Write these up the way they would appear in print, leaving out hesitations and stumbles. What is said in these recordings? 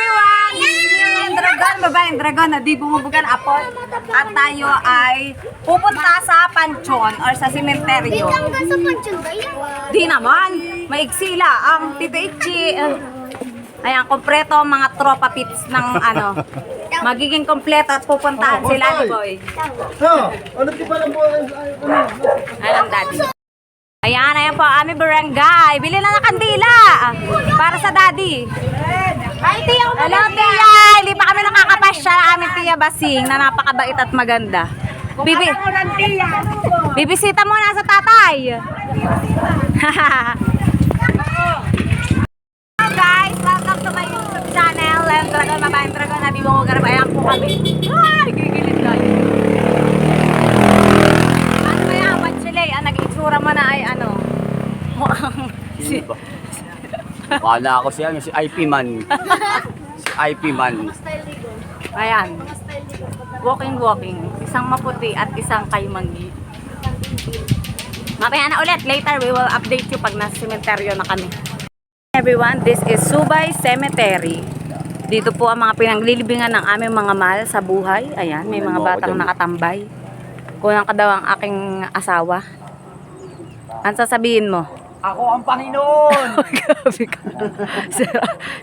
everyone! This is yung dragon, babaeng dragon na di bumubugan apol. At tayo ay pupunta sa pansyon or sa sementeryo. Hanggang sa pansyon ba yan? Di naman, maigsila ang Tito Ichi. Ayan, kompleto ang mga tropa pits ng ano. Magiging kompleto at pupuntahan sila ni Boy. Ano di pa lang po? Alam, daddy. Ayan, ayan po ang aming barangay. Bili na ng kandila para sa daddy. Ay, tiyo ko Hello, Tia! Hindi pa kami nakakapasya ng aming Tia Basing na napakabait at maganda. Bibisita muna sa tatay. Hello guys! Welcome to my YouTube channel. And Dragon, Babaeng Dragon. Nabi mo ko garap. Ayan po kami. Ay, gigilid na. Ano ba yan? Batchilay. Ang nag-itsura mo na ay ano? Mukhang si... Wala ako siya, si IP man. Si IP man. Ayan. Walking. Isang maputi at isang kaymangi. Mamaya na ulit. Later, we will update you pag nasa sementeryo na kami. Everyone, this is Subay Cemetery. Dito po ang mga pinanglilibingan ng aming mga mahal sa buhay. Ayan, may mga batang nakatambay. Kulang ka daw ang aking asawa. Ano sasabihin mo? Ako ang Panginoon! Grabe ka.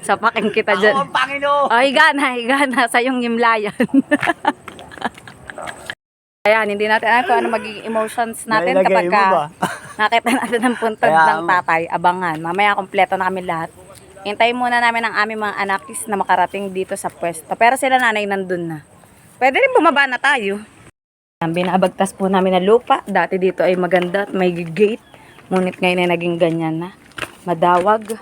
Sapakin kita dyan. Ako ang Panginoon! Oh, higa na sa iyong himlayan. Ayan, hindi natin alam kung ano magiging emotions natin kapag nakita natin ang puntod ng tatay. Abangan. Mamaya kompleto na kami lahat. Hintayin muna namin ang aming mga anakis na makarating dito sa pwesto. Pero sila nanay nandun na. Pwede rin bumaba na tayo. Binabagtas po namin na lupa. Dati dito ay maganda at may gate. Ngunit ngayon ay naging ganyan na. Madawag.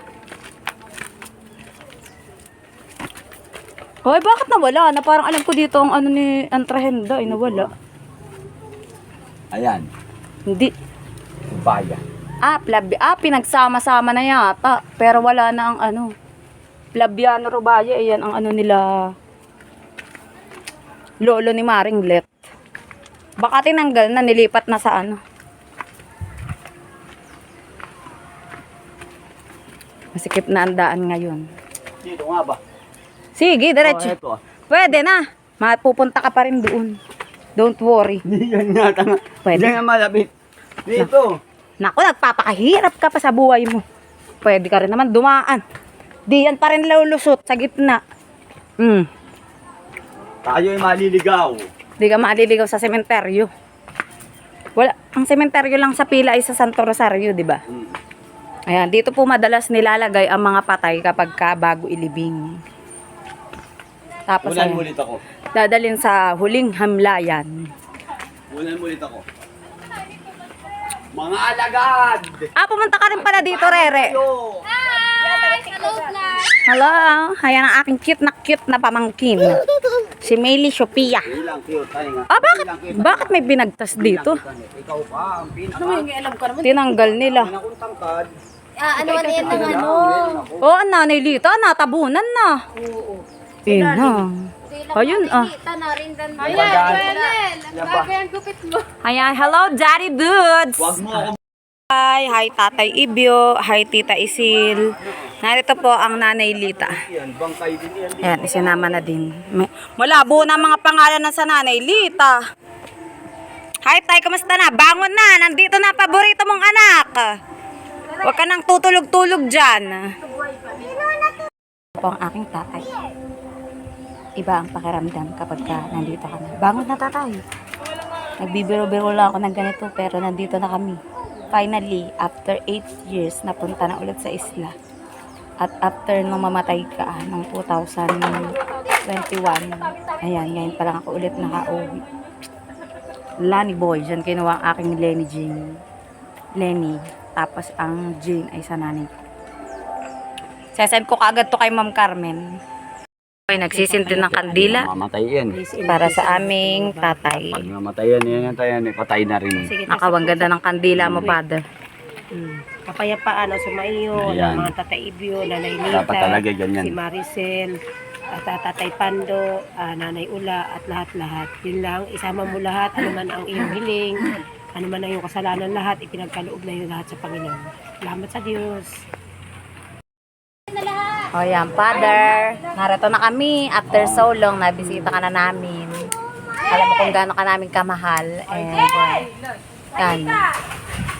Hoy, bakit nawala? Na parang alam ko dito ang ano ni Antrahenda ay nawala. Ayan, Hindi. baya. Pinagsama-sama na yata. Pero wala na ang ano. Flaviano Rubaya. Ayan ang ano nila. Lolo ni Maring Let. Baka tinanggal na, nilipat na sa ano. Masikip na ang daan ngayon. Dito nga ba? Sige, diretso. Ito ah. Pwede na. Mapupunta ka pa rin doon. Don't worry. Yan nga, tanga. Pwede. Yan nga malapit. Dito. Naku, nagpapakahirap ka pa sa buhay mo. Pwede ka rin naman dumaan. Di yan pa rin lulusot sa gitna. Tayo ay maliligaw. Di ka maliligaw sa sementeryo. Wala, ang sementeryo lang sa pila ay sa Santo Rosario, di ba? Ayan, dito po madalas nilalagay ang mga patay kapag bago ilibing. Tapos Ulan ayan, mulit ako. dadalhin sa huling hamlayan. Ulan mulit ako. Mga alagad! Pumunta ka rin pala dito, Rere. Hello, vlog! Hello, ayan ang aking cute na pamangkin. Si Maylie Sophia. Ilang cute, tayo nga. Bakit may binagtas dito? Ikaw pa, ang pinaka. Tinanggal nila. Akong tangkad. Ano man yan ng ano? Oh, ang nanay Lita, natabunan na. Ina. Ayun, Kita na rin dan. Yan gupit mo. Ayan, hello, Daddy Dudes. Huwag mo ako. Hi, Tatay Ibyo. Hi, Tita Isil. Narito po ang nanay Lita. Yan, bangkay din yan. Ayan, isinama na din. Malabo na mga pangalan na sa nanay Lita. Hi, Tay, kamusta na? Bangon na. Nandito na paborito mong anak. Huwag ka nang tutulog-tulog dyan. Ito po ang aking tatay. Iba ang pakiramdam kapag nandito ka na. Bangon na, tatay. Nagbibiro-biro lang ako ng ganito pero nandito na kami. Finally, after 8 years, napunta na ulit sa isla. At after nung mamatay ka ng 2021, ayan, ngayon pa lang ako ulit nakauwi. Lani Boy, dyan kinuha ang aking Lenny. Tapos ang Jane ay sa nanay. Sesend ko kaagad to kay Ma'am Carmen. Okay, nagsisinti ng kandila Mamatay yan. para sa aming tatay. Pag namatay yan, patay na rin. Nakawang ganda ng kandila mo, Father. Kapayapaan ang sumaiyo, Ayan. ng mga Tatay Ibyo, Nanay Dapat Lita, talaga ganyan. si Maricel, at Tatay Pando, Nanay Ula, at lahat-lahat. Yun lang, isama mo lahat, ano man ang iyong hiling, ano man ang iyong kasalanan lahat, ipinagkaloob na yun lahat sa Panginoon. Salamat sa Diyos. Na lahat. O yan, Father. Narito na kami. After so long, nabisita ka na namin. Alam mo kung gaano ka namin kamahal. And, yan.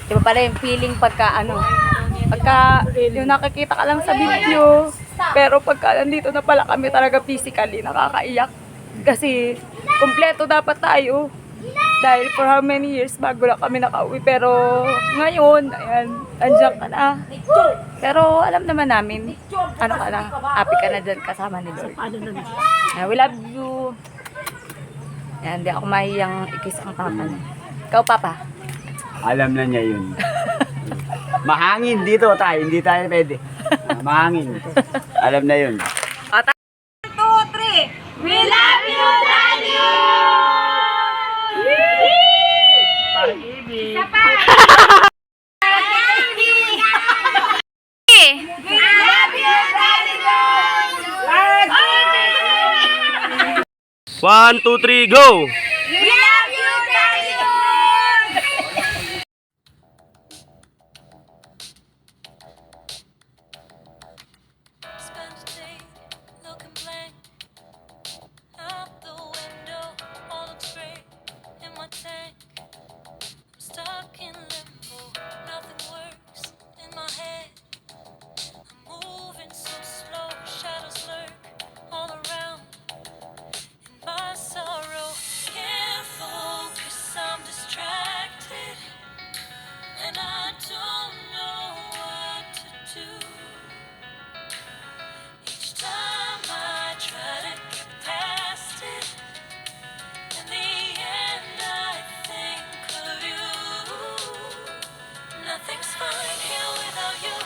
Diba pala yung feeling pagka yung nakikita ka lang sa video. Pero pagka nandito na pala kami talaga physically, nakakaiyak. Kasi, kumpleto dapat tayo. Dahil for how many years bago lang kami nakauwi. Pero ngayon, ayan, andyan ka na. Pero alam naman namin, ano ka na, happy ka na dyan kasama ni Lord. Ano na? We love you. Ayan, hindi ako mahiyang ikis ang papa niya. Ikaw, papa? Alam na niya yun. Mahangin dito tayo, hindi tayo pwede. Mahangin. Alam na yun. 1, 2, 3. We love you, Daddy! Pag-ibig. We love you, Daddy! 1, 2, 3, go! We love you, Daddy! Spend a day looking blank out the window. All looks great in my tank. I'm stuck in limbo. Nothing works in my head. I'm moving so slow. Shadows lurk all around. In my sorrow, can't focus. I'm distracted, and I don't know what to do. Each time I try to get past it, in the end I think of you. Nothing's fine here without you.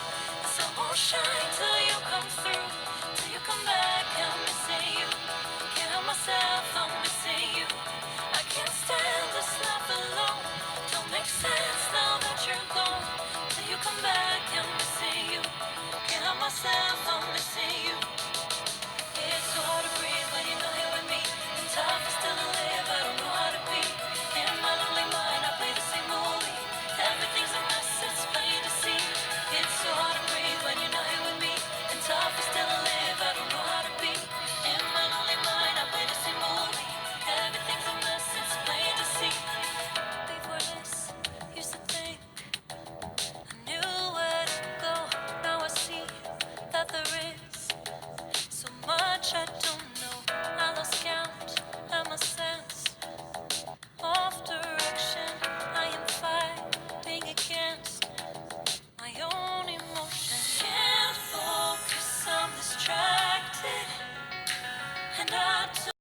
The sun won't shine till you come through. Till you come back, I'm missing you. Can't help myself, I'm missing you. I can't stand this life alone. Don't make sense now that you're gone. Till you come back, I'm missing you. Can't help myself, I'm missing you. It's so hard to breathe when you're not here with me. And tough is still to live, I don't know how to be. In my lonely mind, I play the same movie. Everything's a mess, it's plain to see. It's so hard to breathe when you're not here with me. And tough is still to live, I don't know how to be. In my lonely mind, I play the same movie. Everything's a mess, it's plain to see. Before this, used to think I knew where to go. Now I see that there is so much I don't know. I lost count and my sense of direction. I am fighting against my own emotion. Can't focus, I'm distracted, and I don't